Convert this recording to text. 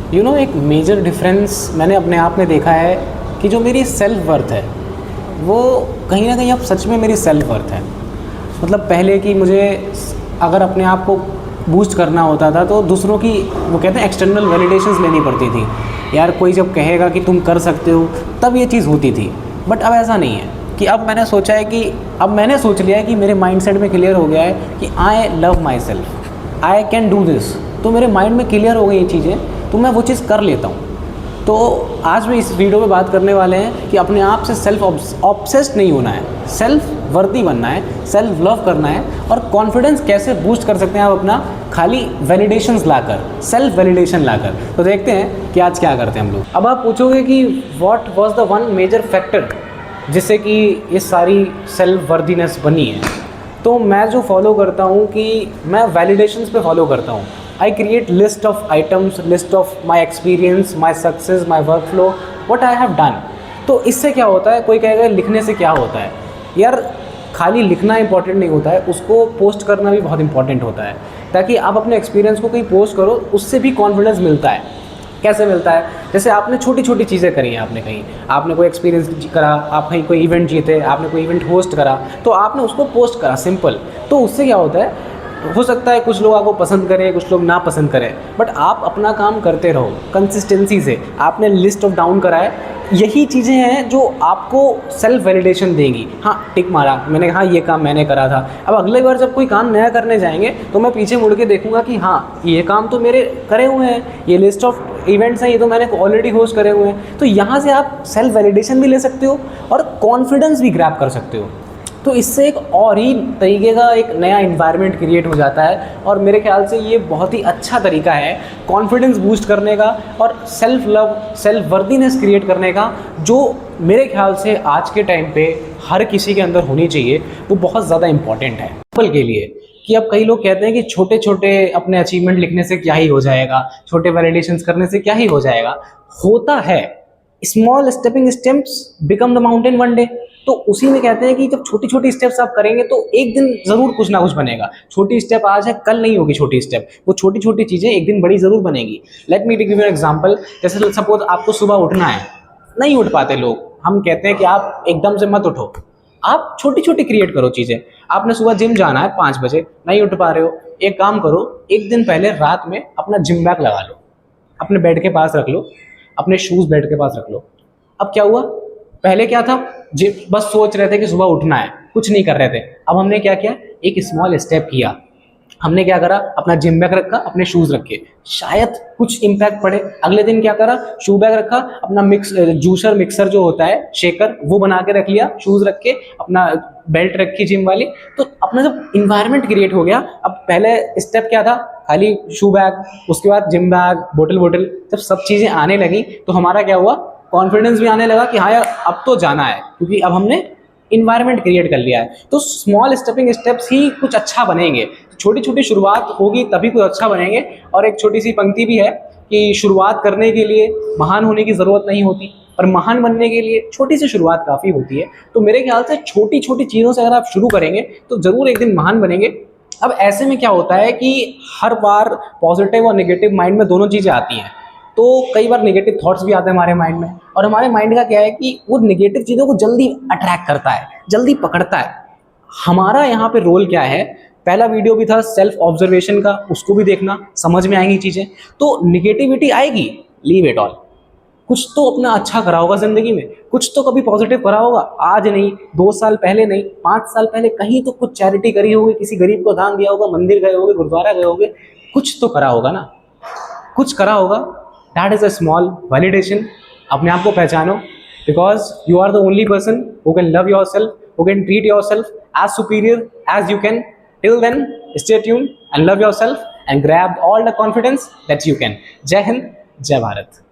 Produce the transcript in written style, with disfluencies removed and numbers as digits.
एक major difference मैंने अपने आप में देखा है कि जो मेरी सेल्फ वर्थ है वो कहीं ना कहीं अब सच में मेरी सेल्फ वर्थ है। मतलब पहले की मुझे अगर अपने आप को बूस्ट करना होता था तो दूसरों की वो कहते हैं एक्सटर्नल वैलिडेशंस लेनी पड़ती थी। यार कोई जब कहेगा कि तुम कर सकते हो तब ये चीज़ होती थी। बट अब ऐसा नहीं है कि अब मैंने सोचा है कि अब मैंने सोच लिया है कि मेरे माइंडसेट में क्लियर हो गया है कि I love my self, I can do this. तो मेरे माइंड में क्लियर हो गई ये चीज़ें, तो मैं वो चीज़ कर लेता हूँ। तो आज मैं इस वीडियो में बात करने वाले हैं कि अपने आप से सेल्फ ऑब्सेस्ड नहीं होना है, सेल्फ वर्दी बनना है, सेल्फ लव करना है और कॉन्फिडेंस कैसे बूस्ट कर सकते हैं आप अपना खाली वैलिडेशंस लाकर, सेल्फ वैलिडेशन लाकर। तो देखते हैं कि आज क्या करते हैं हम लोग। अब आप पूछोगे कि what was the one major factor जिससे कि ये सारी सेल्फ वर्दीनेस बनी है। तो मैं जो फॉलो करता हूँ कि मैं वैलिडेशंस पे फॉलो करता हूँ। I create list of items, list of my experience, my success, my workflow, what I have done। तो इससे क्या होता है, कोई कहेगा लिखने से क्या होता है। यार खाली लिखना इंपॉर्टेंट नहीं होता है, उसको पोस्ट करना भी बहुत इंपॉर्टेंट होता है, ताकि आप अपने एक्सपीरियंस को कहीं पोस्ट करो, उससे भी कॉन्फिडेंस मिलता है। कैसे मिलता है? जैसे आपने छोटी छोटी चीज़ें करी हैं, आपने कोई एक्सपीरियंस करा, आप कहीं कोई इवेंट जीते, आपने कोई इवेंट होस्ट करा, तो आपने उसको पोस्ट करा सिंपल। तो उससे क्या होता है, हो सकता है कुछ लोग आपको पसंद करें, कुछ लोग ना पसंद करें, बट आप अपना काम करते रहो कंसिस्टेंसी से। आपने लिस्ट ऑफ डाउन करा है, यही चीज़ें हैं जो आपको सेल्फ वैलिडेशन देंगी। हाँ, टिक मारा मैंने, हाँ ये काम मैंने करा था। अब अगले बार जब कोई काम नया करने जाएंगे तो मैं पीछे मुड़ के देखूंगा कि हाँ ये काम तो मेरे करे हुए हैं, ये लिस्ट ऑफ इवेंट्स हैं, ये तो मैंने ऑलरेडी होस्ट करे हुए हैं। तो यहाँ से आप सेल्फ वैलिडेशन भी ले सकते हो और कॉन्फिडेंस भी ग्रैब कर सकते हो। तो इससे एक और ही तरीके का एक नया इन्वायरमेंट क्रिएट हो जाता है और मेरे ख्याल से ये बहुत ही अच्छा तरीका है कॉन्फिडेंस बूस्ट करने का और self love, self worthiness create करने का, जो मेरे ख्याल से आज के टाइम पे हर किसी के अंदर होनी चाहिए। वो बहुत ज़्यादा इम्पॉर्टेंट है एग्जाम्पल के लिए कि अब कई लोग कहते हैं कि छोटे छोटे अपने अचीवमेंट लिखने से क्या ही हो जाएगा, छोटे वैलिडेशंस करने से क्या ही हो जाएगा। होता है, small stepping steps become the mountain one day. तो उसी में कहते हैं कि जब छोटी छोटी स्टेप्स आप करेंगे तो एक दिन ज़रूर कुछ ना कुछ बनेगा। छोटी स्टेप आज है, कल नहीं होगी छोटी स्टेप, वो छोटी छोटी चीज़ें एक दिन बड़ी ज़रूर बनेगी। Let me give you an example. जैसे सपोज आपको सुबह उठना है, नहीं उठ पाते लोग, हम कहते हैं कि आप एकदम से मत उठो, आप छोटी छोटी क्रिएट करो चीज़ें। आपने सुबह जिम जाना है 5 बजे, नहीं उठ पा रहे हो, एक काम करो, एक दिन पहले रात में अपना जिम बैग लगा लो, अपने बेड के पास रख लो, अपने शूज़ बेड के पास रख लो। अब क्या हुआ, पहले क्या था, बस सोच रहे थे कि सुबह उठना है, कुछ नहीं कर रहे थे। अब हमने क्या किया, एक स्मॉल स्टेप किया। हमने क्या करा, अपना जिम बैग रखा, अपने शूज़ रखे, शायद कुछ इम्पैक्ट पड़े। अगले दिन क्या करा, शू बैग रखा, अपना जूसर मिक्सर जो होता है शेकर, वो बना के रख लिया, शूज़ रख के, अपना बेल्ट रखी जिम वाली। तो अपना जब इन्वायरमेंट क्रिएट हो गया, अब पहले स्टेप क्या था, खाली शू बैग, उसके बाद जिम बैग, बोतल, जब सब चीज़ें आने लगी तो हमारा क्या हुआ, कॉन्फिडेंस भी आने लगा कि हाँ यार अब तो जाना है, क्योंकि अब हमने इन्वायरमेंट क्रिएट कर लिया है। तो स्मॉल स्टेपिंग स्टेप्स ही कुछ अच्छा बनेंगे। छोटी छोटी शुरुआत होगी तभी कुछ अच्छा बनेंगे। और एक छोटी सी पंक्ति भी है कि शुरुआत करने के लिए महान होने की ज़रूरत नहीं होती, पर महान बनने के लिए छोटी सी शुरुआत काफ़ी होती है। तो मेरे ख्याल से छोटी छोटी चीज़ों से अगर आप शुरू करेंगे तो ज़रूर एक दिन महान बनेंगे। अब ऐसे में क्या होता है कि हर बार पॉजिटिव और नेगेटिव माइंड में दोनों चीज़ें आती हैं। तो कई बार नेगेटिव थॉट्स भी आते हैं हमारे माइंड में, और हमारे माइंड का क्या है कि वो नेगेटिव चीज़ों को जल्दी अट्रैक्ट करता है, जल्दी पकड़ता है। हमारा यहाँ पे रोल क्या है, पहला वीडियो भी था सेल्फ ऑब्जर्वेशन का, उसको भी देखना, समझ में आएंगी चीज़ें। तो निगेटिविटी आएगी, लीव इट ऑल। कुछ तो अपना अच्छा करा होगा ज़िंदगी में, कुछ तो कभी पॉजिटिव करा होगा, आज नहीं, 2 साल पहले नहीं, 5 साल पहले कहीं तो कुछ चैरिटी करी होगी, किसी गरीब को दान दिया होगा, मंदिर गए होगे, गुरुद्वारा गए होगे, कुछ तो करा होगा ना, कुछ करा होगा। That is a small validation. अपने आप को पहचानो, because you are the only person who can love yourself, who can treat yourself as superior as you can. Till then stay tuned and love yourself and grab all the confidence that you can. जय हिंद, जय भारत।